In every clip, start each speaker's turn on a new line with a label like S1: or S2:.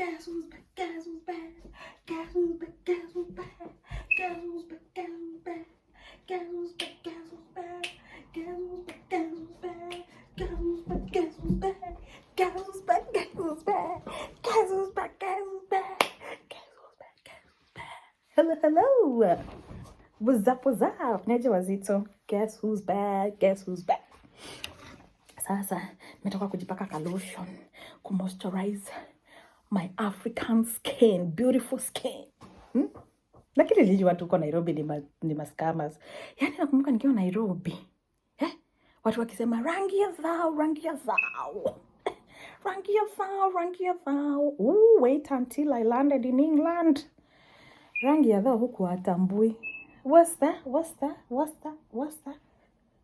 S1: Guess who's back? Guess who's back? Guess who's back? Guess who's back? Guess who's back? Guess who's back? Guess who's back? Guess who's back? Guess who's back? Guess who's back? Guess who's back? Guess who's back? Guess who's back? Guess who's back? Guess who's back? Guess who's back? Guess who's back? Guess who's back? Hello, hello. What's up? What's up? Neje wazito. Guess who's back? Guess who's back? Sasa nimetoka kujipaka ka lotion ku moisturize my African skin, beautiful skin. Lakini nilijua tuko Nairobi ni mascammers. Yaani nakumbuka nikiwa Nairobi. Watu wakisema rangi ya zao, rangi ya zao. Rangi ya zao, rangi ya zao. Wait until I landed in England. Rangi ya zao huku hatambui. What's that? What's that? What's that? What's that?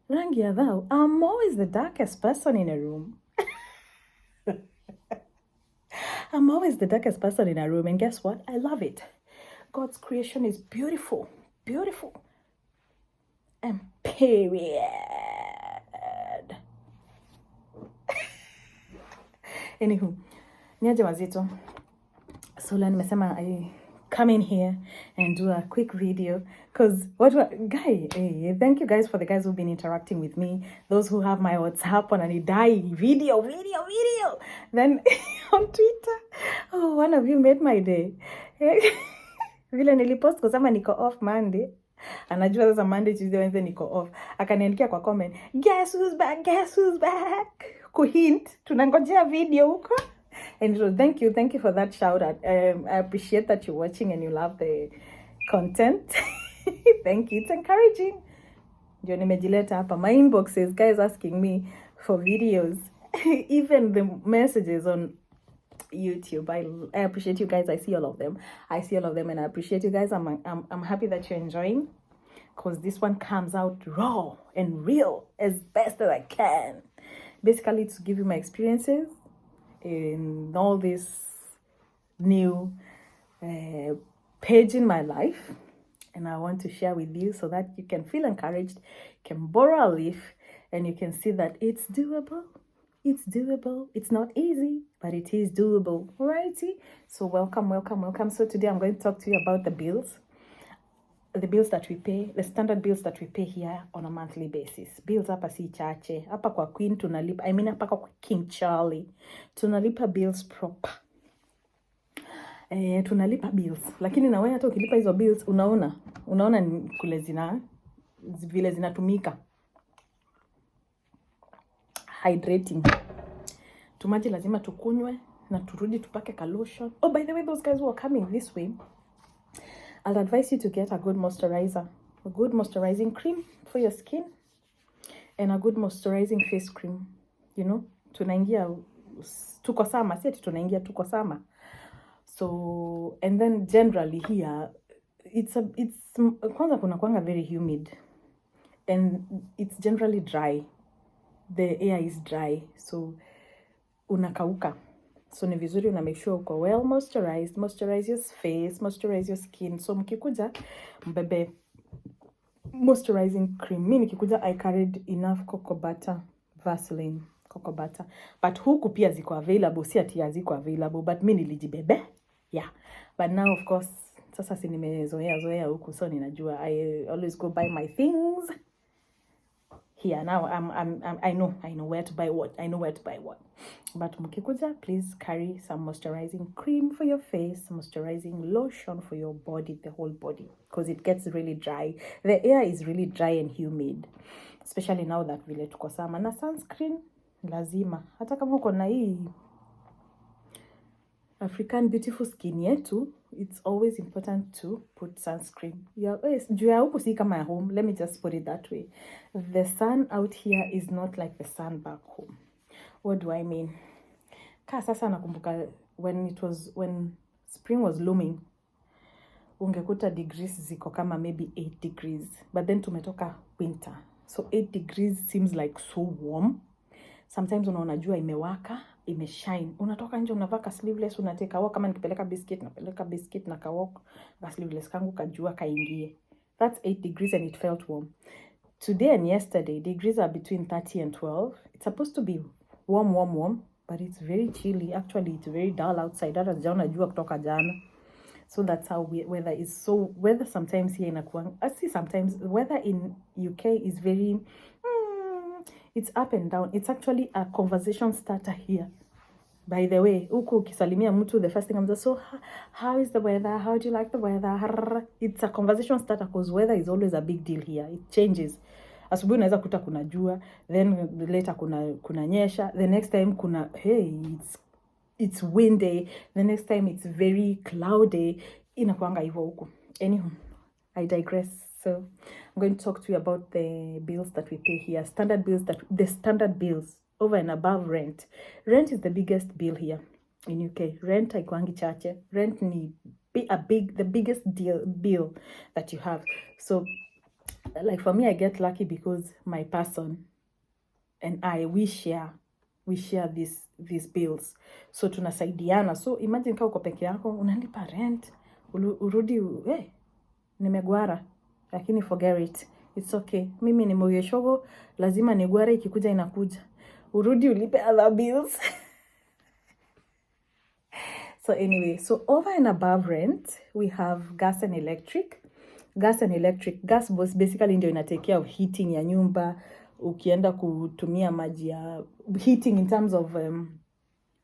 S1: Rangi ya zao. I'm always the darkest person in a room. I'm always the darkest person in a room, and guess what? I love it. God's creation is beautiful, beautiful, and period. Anywho, niaje wazito. So leo nimesema I come in here and do a quick video because thank you guys for the guys who've been interacting with me, those who have my WhatsApp on and die video. Then on Twitter, one of you made my day. Vile nilipost kusema niko off Monday. Anajua sasa Monday, Tuesday, Wednesday niko off. Akaniandikia kwa comment, guess who's back? Guess who's back? Kuhint, tunangojea video huko. And so thank you for that shout out. I appreciate that you're watching and you love the content. Thank you, it's encouraging. Ndio nimejileta hapa. My inboxes, guys asking me for videos. Even the messages on YouTube. I appreciate you guys. I see all of them and I appreciate you guys. I'm happy that you're enjoying, because this one comes out raw and real as best as I can. Basically to give you my experiences in all this new page in my life, and I want to share with you so that you can feel encouraged, can borrow a leaf, and you can see that it's doable. It's doable. It's not easy, but it is doable. Alrighty. So welcome. So today I'm going to talk to you about the bills that we pay, the standard bills that we pay here on a monthly basis. Bills hapa si chache. Hapa kwa Queen tunalipa, hapa kwa King Charlie tunalipa bills proper. Tunalipa bills. Lakini na wewe hata ukilipa hizo bills unaona kule vile zinatumika. Hydrating. Tumaji lazima tukunywe na turudi tupake ka lotion. Oh, by the way, those guys who are coming this way, I'll advise you to get a good moisturizer, a good moisturizing cream for your skin, and a good moisturizing face cream. You know, tunaingia tuko sama, si ati tunaingia tuko sama. So, and then generally here, it's kwanza kuna kwanga very humid, and it's generally dry. The air is dry, so unakauka. So ni vizuri una make sure uko well moisturized, moisturize your face, moisturize your skin. So mkikuja mbebe moisturizing cream. Mimi nikikuja I carried enough cocoa butter, Vaseline, cocoa butter. But huku pia ziko available, si ati haziko available, but mimi nilijibebe. Yeah. But now of course sasa si nimezoea huku, so ninajua I always go buy my things here. Now I know where to buy what. But mkikuja, please carry some moisturizing cream for your face, moisturizing lotion for your body, the whole body, because it gets really dry. The air is really dry and humid, especially now that vile tuko sama. Na sunscreen lazima. Hata kama uko na hii African beautiful skin yetu, it's always important to put sunscreen. Juu ya huku si kama ya home. Let me just put it that way. The sun out here is not like the sun back home. What do I mean? Sasa nakumbuka when spring was looming, ungekuta degrees ziko kama maybe 8 degrees. But then tumetoka winter. So 8 degrees seems like so warm. Sometimes unaona jua imewaka, imeshine. Unatoka nje unavaka sleeveless, unateka walk. Kama nikipeleka biscuit na ka walk, na sleeveless kangu kajua kaingie. That's 8 degrees and it felt warm. Today and yesterday, degrees are between 30 and 12. It's supposed to be warm. but it's very chilly. Actually, it's very dull outside. Hata sijaona jua kutoka jana. So that's how weather is. So weather sometimes here in Akwang, I see sometimes weather in UK is very, it's up and down. It's actually a conversation starter here. By the way, huku ukisalimia mtu, the first thing I'm just, so how is the weather? How do you like the weather? It's a conversation starter because weather is always a big deal here. It changes. Asubuhi unaweza kuta kuna jua, then later kuna nyesha, the next time kuna, hey, it's windy, the next time it's very cloudy. Inakuanga hivyo huku. Anywho, I digress. So I'm going to talk to you about the bills that we pay here. The standard bills over and above rent. Rent is the biggest bill here in UK. Rent haikuangi chache. Rent ni the biggest bill that you have. So like for me, I get lucky because my person and we share these bills. So tunasaidiana. So imagine kama uko peke yako unalipa rent, urudi nimegwara, lakini forget it. It's okay. Mimi ni moyeshogo, lazima nigwara, ikikuja inakuja. Urudi ulipe other bills. So anyway, so over and above rent, we have gas and electric. Gas basically ndio ina take care of heating ya nyumba. Ukienda kutumia maji ya heating in terms of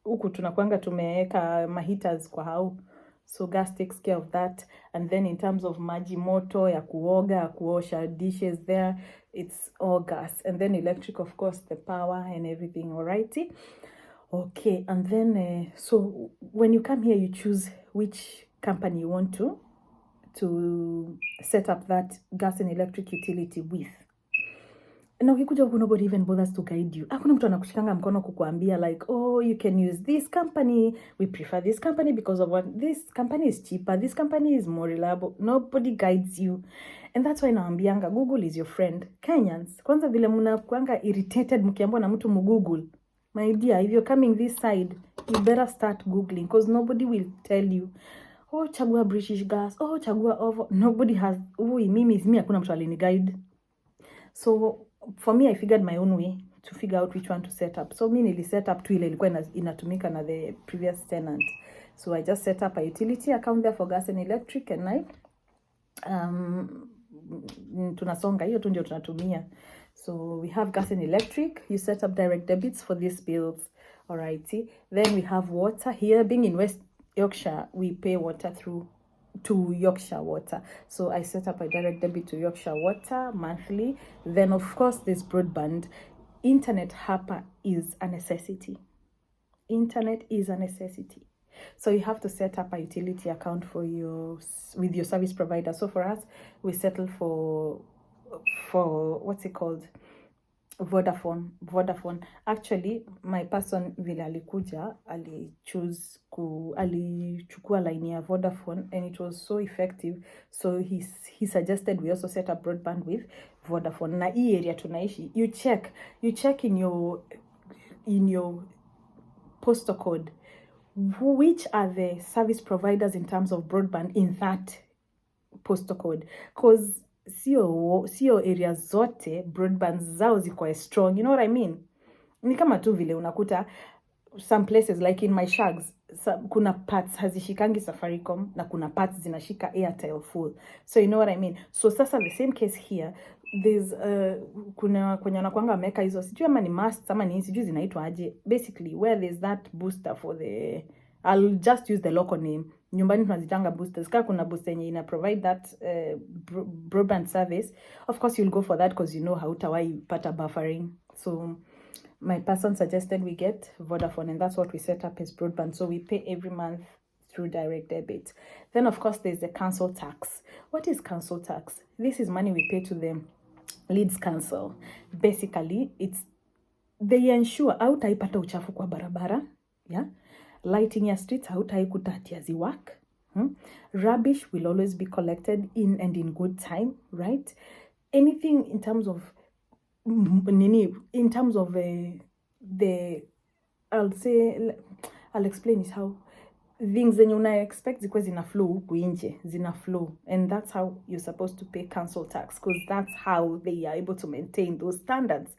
S1: huku tunakuanga tumeweka heaters kwa hau. So gas takes care of that. And then in terms of maji moto ya kuoga, kuosha dishes there, it's all gas. And then electric, of course, the power and everything, alrighty? Okay, and then so when you come here, you choose which company you want to set up that gas and electric utility with. Na ukikuja huku, nobody even bothers to guide you. Hakuna mtu anakushikanga mkono kukuambia like, oh, you can use this company. We prefer this company because of what this company is cheaper. This company is more reliable. Nobody guides you. And that's why naambianga Google is your friend. Kenyans, kwanza vile mnakuanga irritated mkiambiwa na mtu mgoogle. My dear, if you're coming this side, you better start Googling because nobody will tell you, oh, chagua British gas, oh, chagua ovo. Nobody has, mimi hakuna mtu aliniguide. So for me, I figured my own way to figure out which one to set up. So mimi nili set up tu ile ilikuwa inatumika na the previous tenant. So I just set up a utility account there for gas and electric, and I tunasonga hiyo tu ndio tunatumia. So we have gas and electric. You set up direct debits for these bills. Alrighty. Then we have water. Here, being in West Yorkshire, we pay water to Yorkshire Water. So I set up a direct debit to Yorkshire Water monthly. Then of course there's broadband. Internet hapa is a necessity. Internet is a necessity. So you have to set up a utility account with your service provider. So for us, we settle for what's it called? Vodafone. Actually, my person vile alikuja alichukua line ya Vodafone, and it was so effective. So he suggested we also set up broadband with Vodafone. Na hii area tunaishi, you check in your postal code which are the service providers in terms of broadband in that postal code, because sio area zote broadband zao ziko strong. You know what I mean? Ni kama tu vile unakuta some places like in my shags, kuna parts hazishikangi Safaricom na kuna parts zinashika Airtel full. So you know what I mean? So sasa the same case here, there's kuna kwenye wanakuanga wameka hizo, sijui ama ni must ama ni sijui zinaitwa aje, basically where there's that booster for the, I'll just use the local name. Nyumbani tunazitanga boosters. Kama kuna booster yenye ina provide that broadband service, of course you'll go for that because you know hautawai pata buffering. So my person suggested we get Vodafone, and that's what we set up as broadband. So we pay every month through direct debit. Then of course there's the council tax. What is council tax? This is money we pay to them Leeds Council. Basically, they ensure hautaipata uchafu kwa barabara, yeah? Lighting your streets, hautaikuta ati haziwork. Rubbish will always be collected in good time, right? Anything in terms of I'll explain is how things zenye una expect zikuwe zina flow huku nje, zina flow, and that's how you're supposed to pay council tax, because that's how they are able to maintain those standards.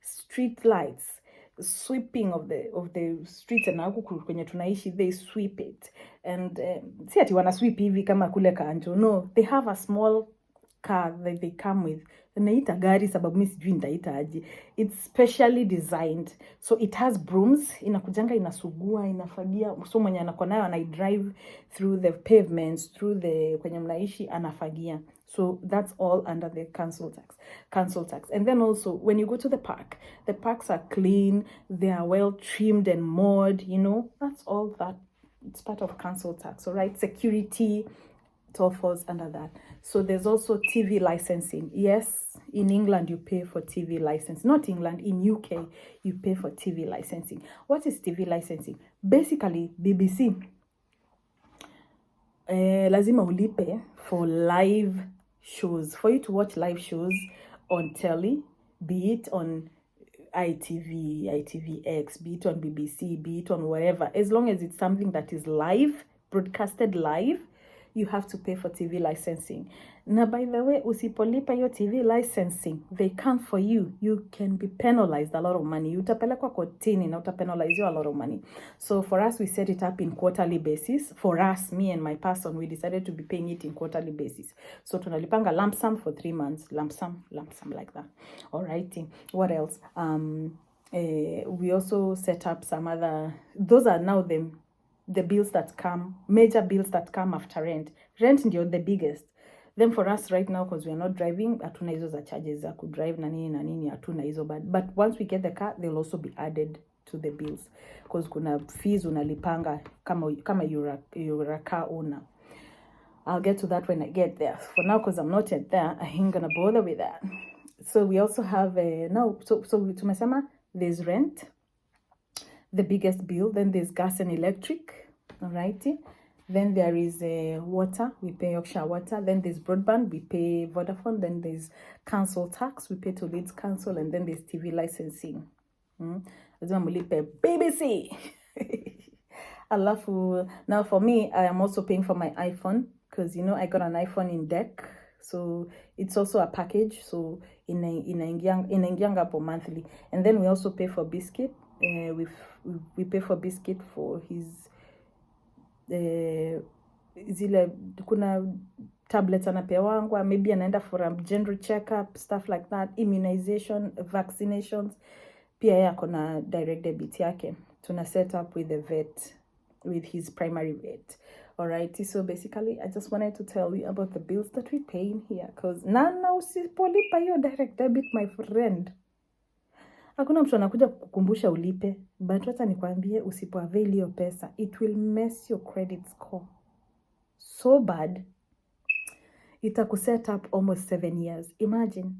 S1: Street lights, sweeping of the streets, na huku kwenye tunaishi they sweep it, and si ati wana sweep hivi kama kule Kanjo, no, they have a small car that they come with. Naita gari sababu mimi sijui nitaita aje. It's specially designed, so it has brooms, inakujanga inasugua, inafagia, so mwenye anakuwa nayo ana drive through the pavements, through the kwenye mnaishi anafagia. So that's all under the council tax. And then also when you go to the parks are clean, they are well trimmed and mowed, you know, that's all that. It's part of council tax, all right? Security, it all falls under that. So there's also TV licensing. Yes, in England you pay for TV license. Not England, in UK you pay for TV licensing. What is TV licensing? Basically, BBC, lazima ulipe for live shows. For you to watch live shows on telly, be it on ITV, ITVX, be it on BBC, be it on wherever, as long as it's something that is live, broadcasted live, you have to pay for TV licensing. Now, by the way, usipolipa your TV licensing, they come for you. You can be penalized a lot of money. Utapelekwa kotini na utapenalize a lot of money. So for us, we set it up in quarterly basis. For us, me and my person, we decided to be paying it in quarterly basis. So tunalipanga lump sum for 3 months. Lump sum like that. All right. What else? We also set up some other, those are now the bills that come, major bills that come after rent. Rent ndio the biggest. Then for us right now, because we are not driving, hatuna hizo za charges za kudrive na nini, hatuna hizo. But once we get the car, they'll also be added to the bills. Because kuna fees unalipanga kama you're a car owner. I'll get to that when I get there. For now, because I'm not yet there, I ain't gonna bother with that. So we also have, so tumesema, there's rent, the biggest bill, then there's gas and electric, all righty. Then there is water, we pay Yorkshire Water. Then there's broadband, we pay Vodafone. Then there's council tax, we pay to Leeds Council. And then there's TV licensing. Lazima mulipe BBC. Alafu, now for me, I am also paying for my iPhone, because, you know, I got an iPhone in deck. So it's also a package. So inaingianga po monthly. And then we also pay for Biscuit. We pay for Biscuit for his zile kuna tablets anapewangwa, maybe anaenda for a general checkup, stuff like that, immunization, vaccinations. Pia yako na direct debit yake. Tuna set up with the vet, with his primary vet. Alright, so basically I just wanted to tell you about the bills that we pay in here, because nana usipolipa hiyo direct debit, my friend, hakuna mtu anakuja kukukumbusha ulipe. But wacha nikwambie, usipoavail hiyo pesa, it will mess your credit score so bad, itakuset up almost 7 years. Imagine.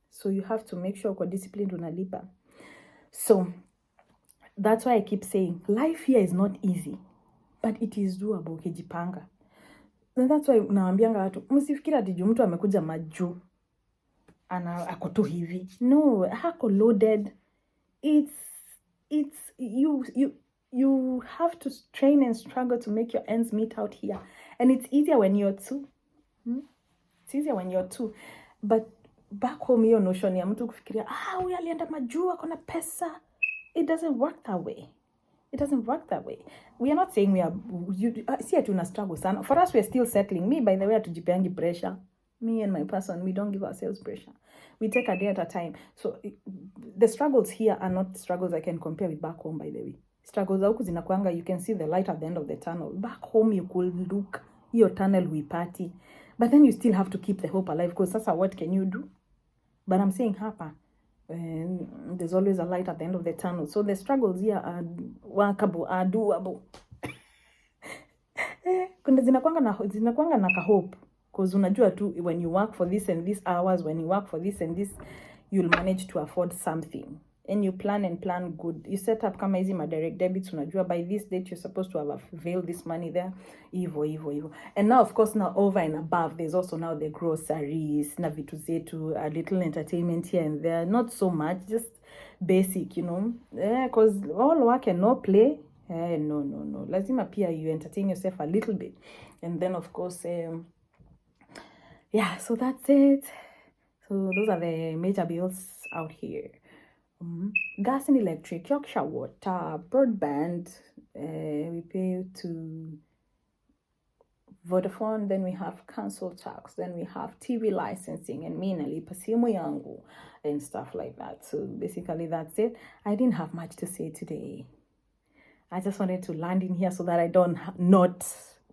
S1: So you have to make sure uko disciplined unalipa. So that's why I keep saying life here is not easy, but it is doable ukijipanga. And that's why naambianga watu, msifikiri ati juu mtu amekuja majuu ako tu hivi. No, hako loaded. It's you have to train and struggle to make your ends meet out here. And it's easier when you're two. It's easier when you're two. But back home, hiyo notion ya mtu kufikiria, huyu alienda majuu akona pesa. It doesn't work that way. It doesn't work that way. We are not saying we are, see tuna struggle sana. For us, we are still settling. Me, by the way, hatujipeangi pressure. Me and my person, we don't give ourselves pressure. We take a day at a time. So the struggles here are not struggles I can compare with back home, by the way. Struggles huku zinakuanga, you can see the light at the end of the tunnel. Back home, you could look, your tunnel huipati. But then you still have to keep the hope alive, because sasa what can you do? But I'm saying hapa, there's always a light at the end of the tunnel. So the struggles here are workable, are doable. Kuna zinakuanga na hope. Because unajua tu, when you work for this and these hours, when you work for this and this, you'll manage to afford something. And you plan good. You set up kama hizi ma direct debits, unajua by this date you're supposed to have availed this money there. Evo. And now, of course, now over and above, there's also now the groceries, na vitu zetu, a little entertainment here and there. Not so much, just basic, you know. Because all work and no play. No. Lazima pia you entertain yourself a little bit. And then, of course, yeah, so that's it. So those are the major bills out here. Gas and electric, Yorkshire Water, Broadband, we pay to Vodafone, then we have council tax, then we have TV licensing, and me nalipa simu yangu and stuff like that. So basically that's it. I didn't have much to say today. I just wanted to land in here so that I don't not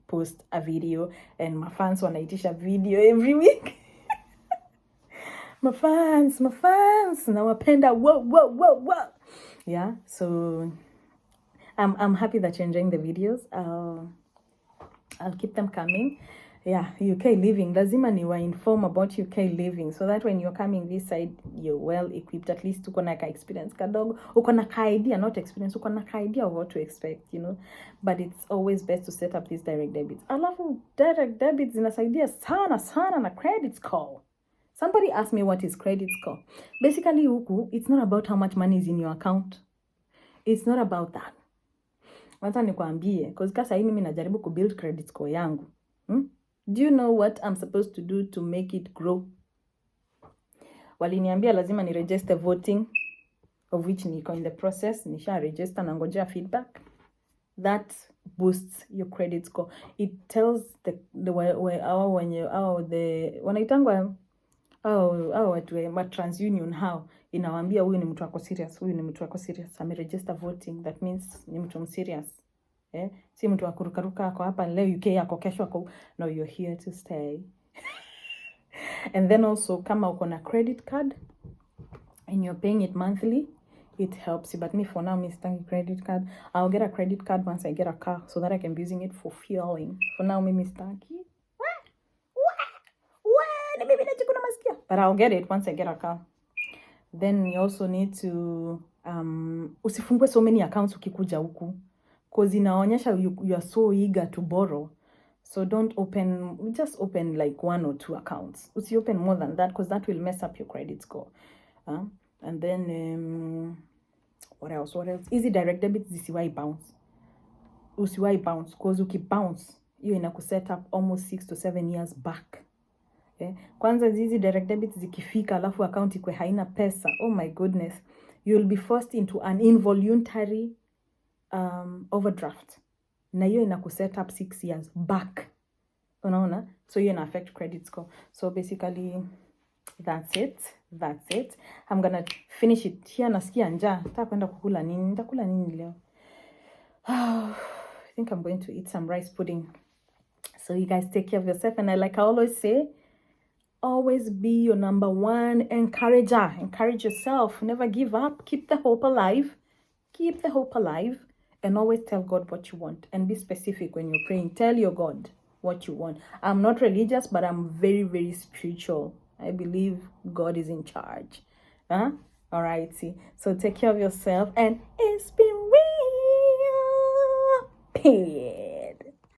S1: post a video and my fans wanaitisha video every week. my fans nawapenda whoa. Yeah, so I'm happy that you're enjoying the videos. I'll keep them coming. Yeah, UK living. Lazima niwa inform about UK living so that when you're coming this side, you're well equipped. At least uko na ka experience kadogo. Uko na ka idea, not experience. Uko na ka idea of what to expect, you know. But it's always best to set up these direct debits. Alafu direct debits zinasaidia sana na credit score. Somebody asked me what is credit score. Basically, huku, it's not about how much money is in your account. It's not about that. Wacha nikwambie, because kasa hii mimi najaribu kubuild credit score yangu. Do you know what I'm supposed to do to make it grow? Waliniambia lazima ni register voting, of which niko in the process. Nisha register na ngojea feedback. That boosts your credit score. It tells the wanaitangwa ma TransUnion how inawambia huyu ni mtu wako serious, ameregister voting. That means ni mtu serious. Si mtu wa kurukaruka ako hapa leo UK yako kesho ako. No, you're here to stay. And then also kama uko na credit card and you're paying it monthly, it helps you. But me for now, me starting credit card. I'll get a credit card once I get a car so that I can be using it for fueling. For now, me starting. But I'll get it once I get a car. Then you also need to usifungue so many accounts ukikuja huku, because inaonyesha you are so eager to borrow. So just open like 1 or 2 accounts. Usi open more than that, because that will mess up your credit score. And then what else? Easy direct debit zisiwai bounce. Usiwai bounce, because ukibounce hiyo inakuset up almost 6 to 7 years back. Kwanza hizi direct debits zikifika alafu account ikwe haina pesa, oh my goodness, you'll be forced into an involuntary overdraft. Na hiyo inakuset up 6 years back. Unaona? So hiyo ina affect credit score. So basically that's it. I'm gonna finish it here. Nasikia njaa. Nataka kwenda kukula nini? Nitakula nini leo? I think I'm going to eat some rice pudding. So you guys take care of yourself, and like I always say, always be your number one encourager. Encourage yourself. Never give up. Keep the hope alive. And always tell God what you want. And be specific when you're praying. Tell your God what you want. I'm not religious, but I'm very, very spiritual. I believe God is in charge. All right, see. So take care of yourself. And it's been real. Peace.